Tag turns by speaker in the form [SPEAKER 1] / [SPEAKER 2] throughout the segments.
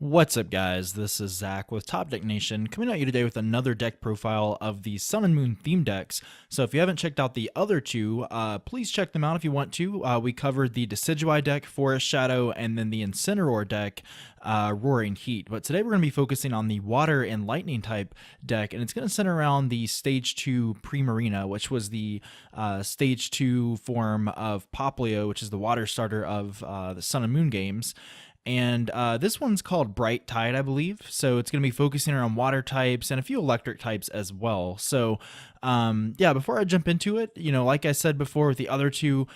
[SPEAKER 1] What's up, guys? This is Zach with Top Deck Nation coming at you today with another deck profile of the Sun and Moon theme decks. So if you haven't checked out the other two, please check them out if you want to. We covered the Decidueye deck, Forest Shadow, and then the Incineroar deck, Roaring Heat. But today we're going to be focusing on the Water and Lightning type deck, and it's going to center around the Stage 2 Primarina, which was the Stage 2 form of Poplio, which is the water starter of the Sun and Moon games. And this one's called Bright Tide, I believe. So it's going to be focusing around water types and a few electric types as well. So yeah, before I jump into it, like I said before with the other two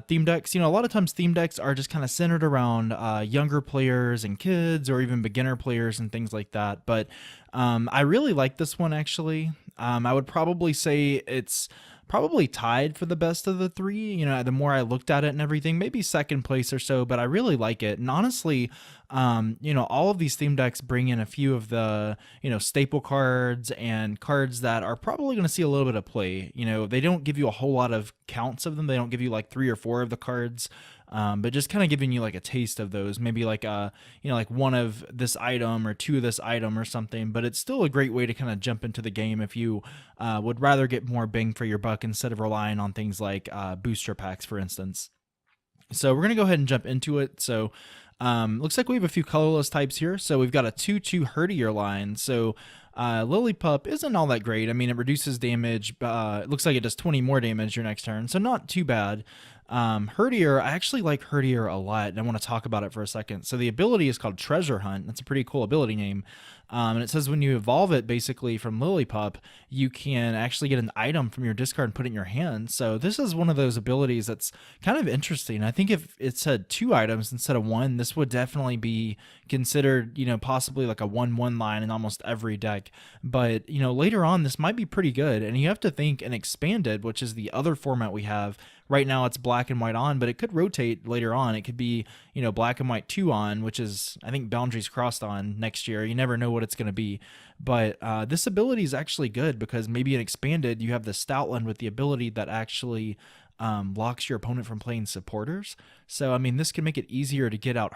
[SPEAKER 1] theme decks, a lot of times theme decks are just kind of centered around younger players and kids or even beginner players and things like that. But I really like this one, actually. I would probably say it's probably tied for the best of the three. The more I looked at it and everything, maybe second place or so, but I really like it. And honestly, all of these theme decks bring in a few of the, staple cards and cards that are probably going to see a little bit of play. They don't give you a whole lot of counts of them. They don't give you like 3 or 4 of the cards. But just kind of giving you like a taste of those, maybe like like one of this item or 2 of this item or something. But it's still a great way to kind of jump into the game if you would rather get more bang for your buck instead of relying on things like booster packs, for instance. So we're gonna go ahead and jump into it. So looks like we have a few colorless types here. So we've got a 2/2 Herdier line. So Lillipup isn't all that great. I mean, it reduces damage. It looks like it does 20 more damage your next turn, so not too bad. Herdier, I actually like Herdier a lot, and I want to talk about it for a second. So the ability is called Treasure Hunt. That's a pretty cool ability name. And it says when you evolve it basically from Lillipup, you can actually get an item from your discard and put it in your hand. So this is one of those abilities that's kind of interesting. I think if it said 2 items instead of 1, this would definitely be considered, possibly like a 1/1 line in almost every deck. But, later on, this might be pretty good. And you have to think an expanded, which is the other format we have. Right now it's black and white on, but it could rotate later on. It could be, black and white 2 on, which is, I think, boundaries crossed on next year. You never know what it's going to be. But this ability is actually good because maybe in expanded, you have the Stoutland with the ability that actually locks your opponent from playing supporters. So, I mean, this can make it easier to get out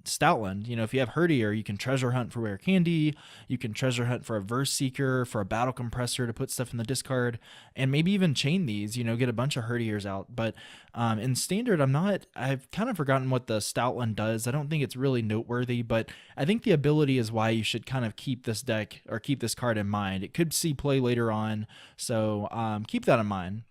[SPEAKER 1] Stoutland. If you have Herdier, you can treasure hunt for Rare Candy, you can treasure hunt for a Verse Seeker, for a Battle Compressor to put stuff in the discard, and maybe even chain these, get a bunch of Herdiers out. But in Standard, I've kind of forgotten what the Stoutland does. I don't think it's really noteworthy, but I think the ability is why you should kind of keep this deck or keep this card in mind. It could see play later on, so keep that in mind.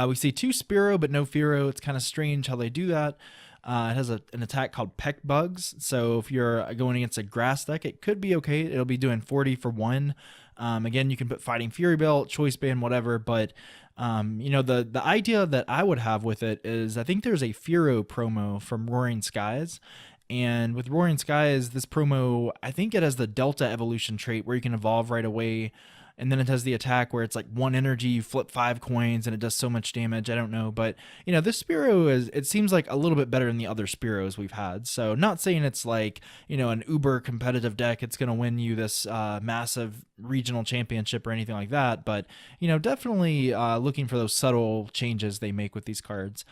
[SPEAKER 1] We see 2 Spearow, but no Fearow. It's kind of strange how they do that. It has an attack called Peck Bugs. So if you're going against a grass deck, it could be okay. It'll be doing 40 for 1. Again, you can put Fighting Fury Belt, Choice Band, whatever. But, the idea that I would have with it is I think there's a Fearow promo from Roaring Skies. And with Roaring Skies, this promo, I think it has the Delta evolution trait where you can evolve right away. And then it has the attack where it's like 1 energy, you flip 5 coins, and it does so much damage. I don't know. But, this Spearow it seems like a little bit better than the other Spearows we've had. So not saying it's like, an uber competitive deck. It's going to win you this massive regional championship or anything like that. But, definitely looking for those subtle changes they make with these cards.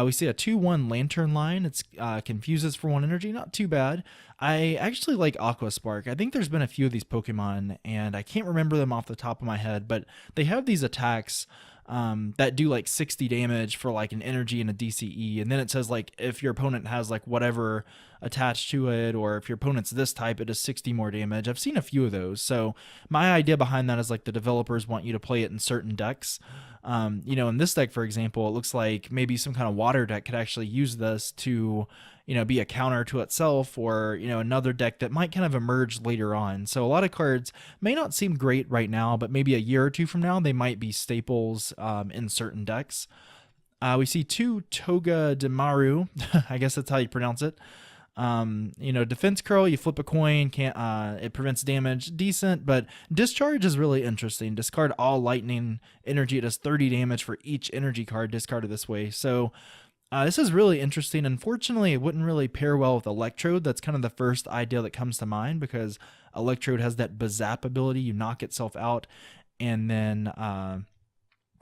[SPEAKER 1] We see a 2/1 Lantern line. It's confuses for 1 energy. Not too bad. I actually like Aqua Spark. I think there's been a few of these Pokemon, and I can't remember them off the top of my head, but they have these attacks that do like 60 damage for like an energy and a DCE. And then it says like if your opponent has like whatever attached to it, or if your opponent's this type, it does 60 more damage. I've seen a few of those. So my idea behind that is like the developers want you to play it in certain decks. In this deck, for example, it looks like maybe some kind of water deck could actually use this to, be a counter to itself, or, another deck that might kind of emerge later on. So a lot of cards may not seem great right now, but maybe a year or 2 from now, they might be staples in certain decks. We see 2 Toga Demaru. I guess that's how you pronounce it. Defense curl, you flip a coin, it prevents damage, decent, but discharge is really interesting. Discard all lightning energy. It does 30 damage for each energy card discarded this way. So this is really interesting. Unfortunately, it wouldn't really pair well with Electrode. That's kind of the first idea that comes to mind, because Electrode has that Bazap ability. You knock itself out, and then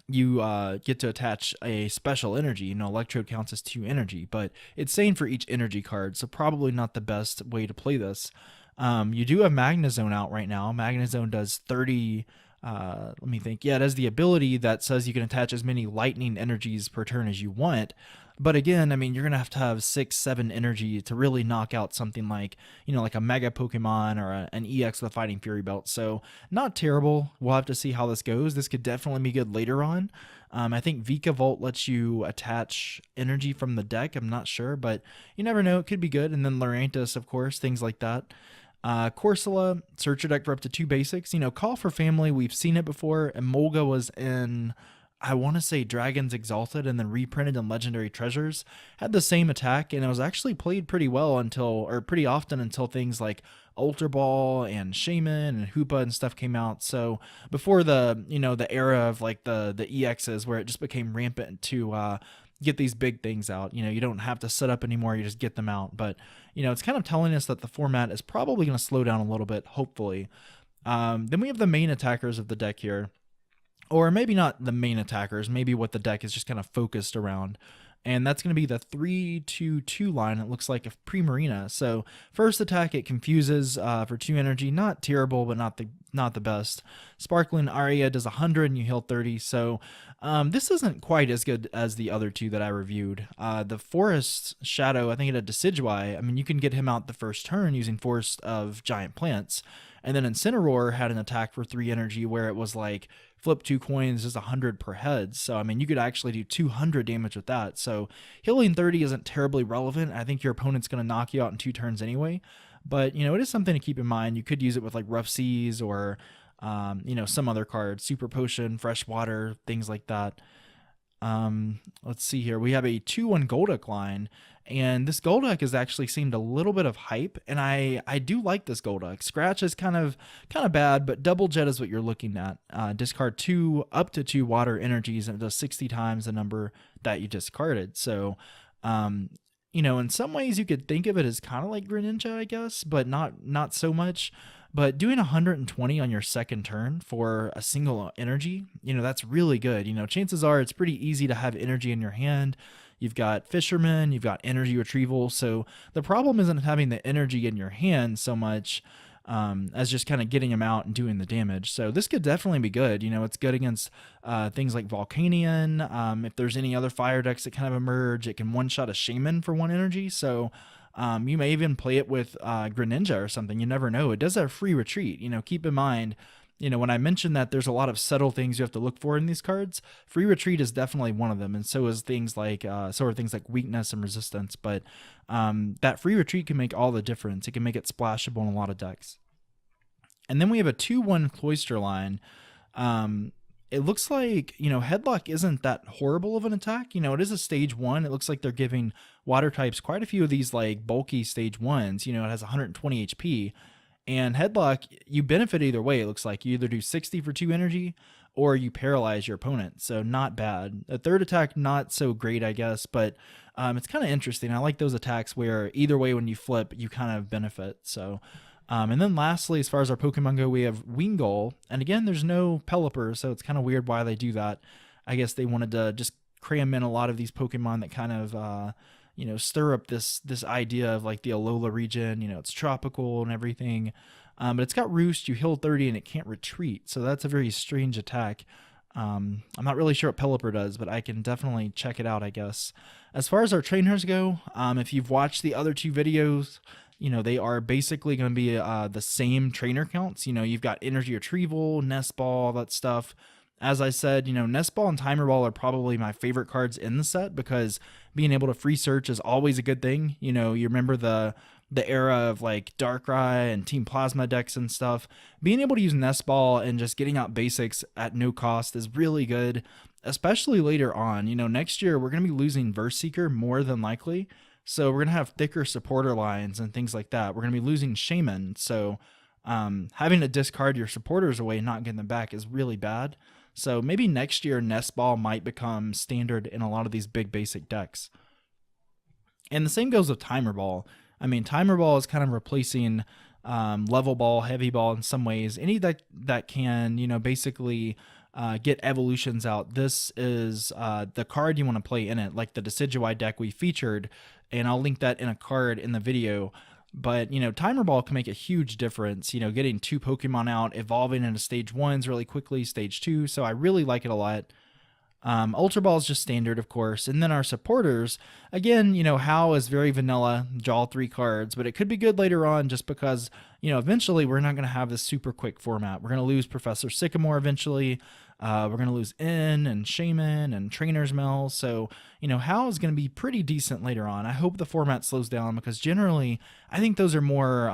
[SPEAKER 1] you get to attach a special energy. Electrode counts as 2 energy, but it's saying for each energy card, so probably not the best way to play this. You do have Magnezone out right now. Magnezone does 30. Let me think. Yeah, it has the ability that says you can attach as many lightning energies per turn as you want. But again, I mean, you're gonna to have 6, 7 energy to really knock out something like, like a Mega Pokemon or an EX with a Fighting Fury Belt. So not terrible. We'll have to see how this goes. This could definitely be good later on. I think Vikavolt lets you attach energy from the deck. I'm not sure, but you never know. It could be good. And then Lurantis, of course, things like that. Corsola, search your deck for up to 2 basics. Call for Family, we've seen it before. Emolga was in, I want to say, Dragons Exalted and then reprinted in Legendary Treasures. Had the same attack, and it was actually played pretty well pretty often until things like Ultra Ball and Shaman and Hoopa and stuff came out. So before the era of like the EXs where it just became rampant to get these big things out. You don't have to set up anymore, you just get them out. But it's kind of telling us that the format is probably going to slow down a little bit, hopefully. Then we have the main attackers of the deck here, or maybe not the main attackers, maybe what the deck is just kind of focused around. And that's going to be the 3-2-2 line. It looks like a Primarina. So first attack, it confuses for 2 energy. Not terrible, but not the best. Sparkling Aria does 100 and you heal 30. So this isn't quite as good as the other 2 that I reviewed. The Forest Shadow, I think it had Decidueye. I mean, you can get him out the first turn using Forest of Giant Plants. And then Incineroar had an attack for 3 energy where it was like flip 2 coins is 100 per head. So, I mean, you could actually do 200 damage with that. So healing 30 isn't terribly relevant. I think your opponent's going to knock you out in 2 turns anyway. But, it is something to keep in mind. You could use it with like Rough Seas or, some other cards, Super Potion, Fresh Water, things like that. Let's see here. We have a 2-1 Golduck line, and this Golduck has actually seemed a little bit of hype, and I do like this Golduck. Scratch is kind of bad, but Double Jet is what you're looking at. Discard up to 2 water energies, and it does 60 times the number that you discarded. So, in some ways you could think of it as kind of like Greninja, I guess, but not so much. But doing 120 on your second turn for a single energy, that's really good. Chances are it's pretty easy to have energy in your hand. You've got Fisherman, you've got energy retrieval. So the problem isn't having the energy in your hand so much as just kind of getting them out and doing the damage. So this could definitely be good. It's good against things like Volcanion. If there's any other fire decks that kind of emerge, it can one-shot a Shaman for 1 energy. So you may even play it with Greninja or something. You never know. It does have free retreat. Keep in mind, when I mentioned that there's a lot of subtle things you have to look for in these cards, free retreat is definitely one of them, and so is things like weakness and resistance. But that free retreat can make all the difference. It can make it splashable in a lot of decks. And then we have a 2-1 Cloyster line. It looks like, Headlock isn't that horrible of an attack. It is a stage 1. It looks like they're giving water types quite a few of these like bulky stage 1s. It has 120 HP. And Headlock, you benefit either way. It looks like you either do 60 for 2 energy or you paralyze your opponent. So not bad. A third attack, not so great, I guess, but it's kind of interesting. I like those attacks where either way when you flip, you kind of benefit. So, and then lastly, as far as our Pokemon go, we have Wingull. And again, there's no Pelipper, so it's kind of weird why they do that. I guess they wanted to just cram in a lot of these Pokemon that kind of stir up this idea of like the Alola region. It's tropical and everything, but it's got Roost, you heal 30 and it can't retreat, so that's a very strange attack. I'm not really sure what Pelipper does, but I can definitely check it out, I guess. As far as our trainers go, if you've watched the other 2 videos, they are basically going to be the same trainer counts. You've got energy retrieval, nest ball, all that stuff. As I said, Nest Ball and Timer Ball are probably my favorite cards in the set because being able to free search is always a good thing. You remember the era of like Darkrai and Team Plasma decks and stuff. Being able to use Nest Ball and just getting out basics at no cost is really good, especially later on. Next year we're going to be losing Verse Seeker more than likely. So we're going to have thicker supporter lines and things like that. We're going to be losing Shaman. So having to discard your supporters away and not getting them back is really bad. So maybe next year Nest Ball might become standard in a lot of these big basic decks. And the same goes with Timer Ball. I mean, Timer Ball is kind of replacing Level Ball, Heavy Ball in some ways. Any deck that can, basically get evolutions out, this is the card you want to play in it, like the Decidueye deck we featured, and I'll link that in a card in the video. But, Timer Ball can make a huge difference, getting 2 Pokemon out, evolving into stage 1s really quickly, stage 2, so I really like it a lot. Ultra Ball is just standard, of course. And then our supporters, again, Hal is very vanilla, draw 3 cards, but it could be good later on just because, eventually we're not going to have this super quick format. We're going to lose Professor Sycamore eventually. We're going to lose N and Shaman and Trainer's Mail. So, Hal is going to be pretty decent later on. I hope the format slows down because generally I think those are more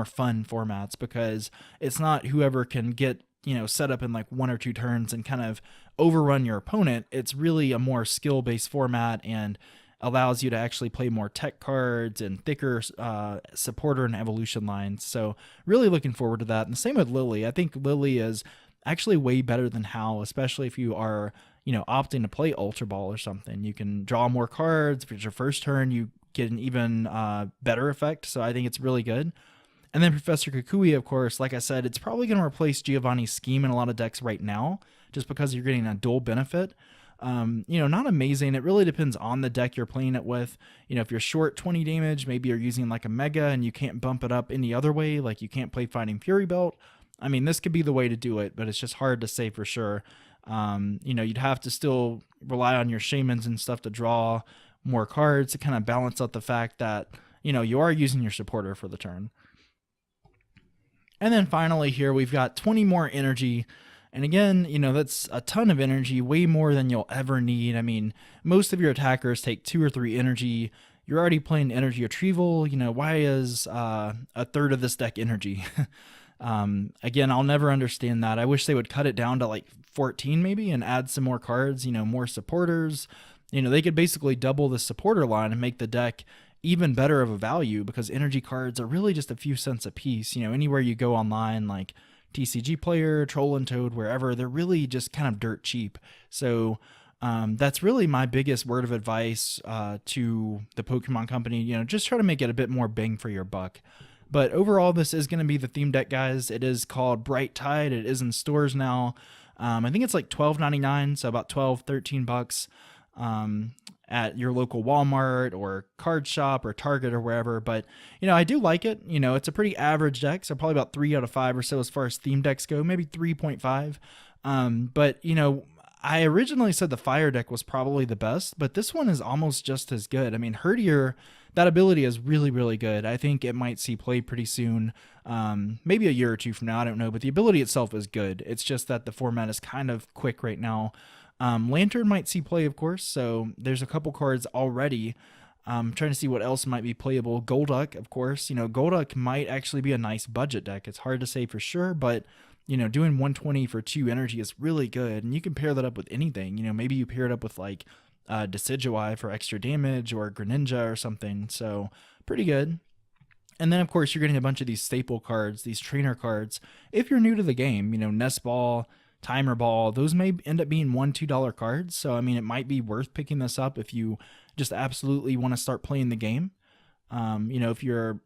[SPEAKER 1] fun formats because it's not whoever can get set up in like 1 or 2 turns and kind of overrun your opponent. It's really a more skill-based format and allows you to actually play more tech cards and thicker supporter and evolution lines. So really looking forward to that. And the same with Lily. I think Lily is actually way better than Hal, especially if you are, opting to play Ultra Ball or something. You can draw more cards. If it's your first turn, you get an even better effect. So I think it's really good. And then Professor Kukui, of course, like I said, it's probably going to replace Giovanni's Scheme in a lot of decks right now, just because you're getting a dual benefit. Not amazing. It really depends on the deck you're playing it with. If you're short 20 damage, maybe you're using like a Mega and you can't bump it up any other way, like you can't play Fighting Fury Belt. I mean, this could be the way to do it, but it's just hard to say for sure. You'd have to still rely on your Shamans and stuff to draw more cards to kind of balance out the fact that, you are using your supporter for the turn. And then finally here, we've got 20 more energy. And again, that's a ton of energy, way more than you'll ever need. I mean, most of your attackers take 2 or 3 energy. You're already playing energy retrieval. Why is a third of this deck energy? Again, I'll never understand that. I wish they would cut it down to like 14 maybe and add some more cards, more supporters. They could basically double the supporter line and make the deck even better of a value because energy cards are really just a few cents a piece. Anywhere you go online, like TCG Player, Troll and Toad, wherever, they're really just kind of dirt cheap. So that's really my biggest word of advice to the Pokemon Company. Just try to make it a bit more bang for your buck. But overall, this is going to be the theme deck, guys. It is called Bright Tide. It is in stores now. I think it's like $12.99, so about $12-13 at your local Walmart or card shop or Target or wherever. But, I do like it. It's a pretty average deck, so probably about 3 out of 5 or so as far as theme decks go, maybe 3.5. But, I originally said the Fire deck was probably the best, but this one is almost just as good. I mean, Herdier, that ability is really, really good. I think it might see play pretty soon, maybe a year or 2 from now, I don't know, but the ability itself is good. It's just that the format is kind of quick right now. Lantern might see play, of course, so there's a couple cards already. I'm trying to see what else might be playable. Golduck, of course. Golduck might actually be a nice budget deck. It's hard to say for sure, but, doing 120 for 2 energy is really good, and you can pair that up with anything. Maybe you pair it up with, like, Decidueye for extra damage or Greninja or something, so pretty good. And then, of course, you're getting a bunch of these staple cards, these trainer cards. If you're new to the game, Nest Ball, Timer Ball, those may end up being $1-2 cards. So, I mean, it might be worth picking this up if you just absolutely want to start playing the game. If you're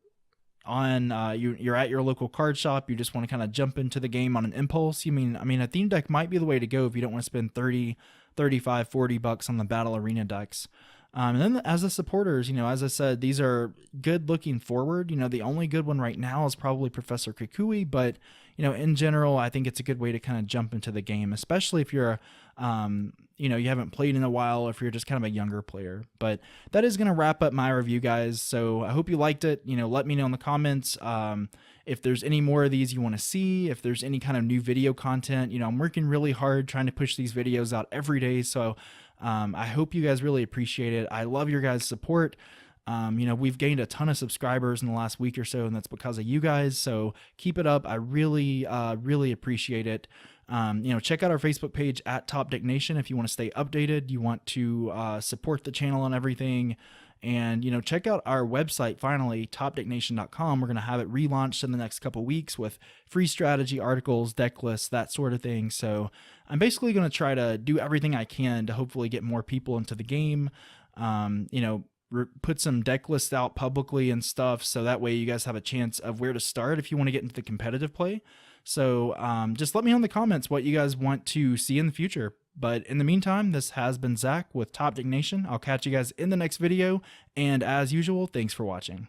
[SPEAKER 1] on, you're at your local card shop, you just want to kind of jump into the game on an impulse. I mean, a theme deck might be the way to go if you don't want to spend $30, $35, $40 on the battle arena decks. And then as the supporters, as I said, these are good looking forward. The only good one right now is probably Professor Kukui, but in general, I think it's a good way to kind of jump into the game, especially if you're, you haven't played in a while, or if you're just kind of a younger player. But that is going to wrap up my review, guys. So I hope you liked it. Let me know in the comments if there's any more of these you want to see, if there's any kind of new video content. I'm working really hard trying to push these videos out every day. So I hope you guys really appreciate it. I love your guys' support. We've gained a ton of subscribers in the last week or so, and that's because of you guys. So keep it up. I really, really appreciate it. Check out our Facebook page at Top Deck Nation if you want to stay updated. You want to support the channel and everything. And, check out our website, finally, topdecknation.com. We're going to have it relaunched in the next couple weeks with free strategy articles, deck lists, that sort of thing. So I'm basically going to try to do everything I can to hopefully get more people into the game. Put some deck lists out publicly and stuff, so that way you guys have a chance of where to start if you want to get into the competitive play. So just let me know in the comments what you guys want to see in the future. But in the meantime, this has been Zach with Top Deck Nation. I'll catch you guys in the next video. And as usual, thanks for watching.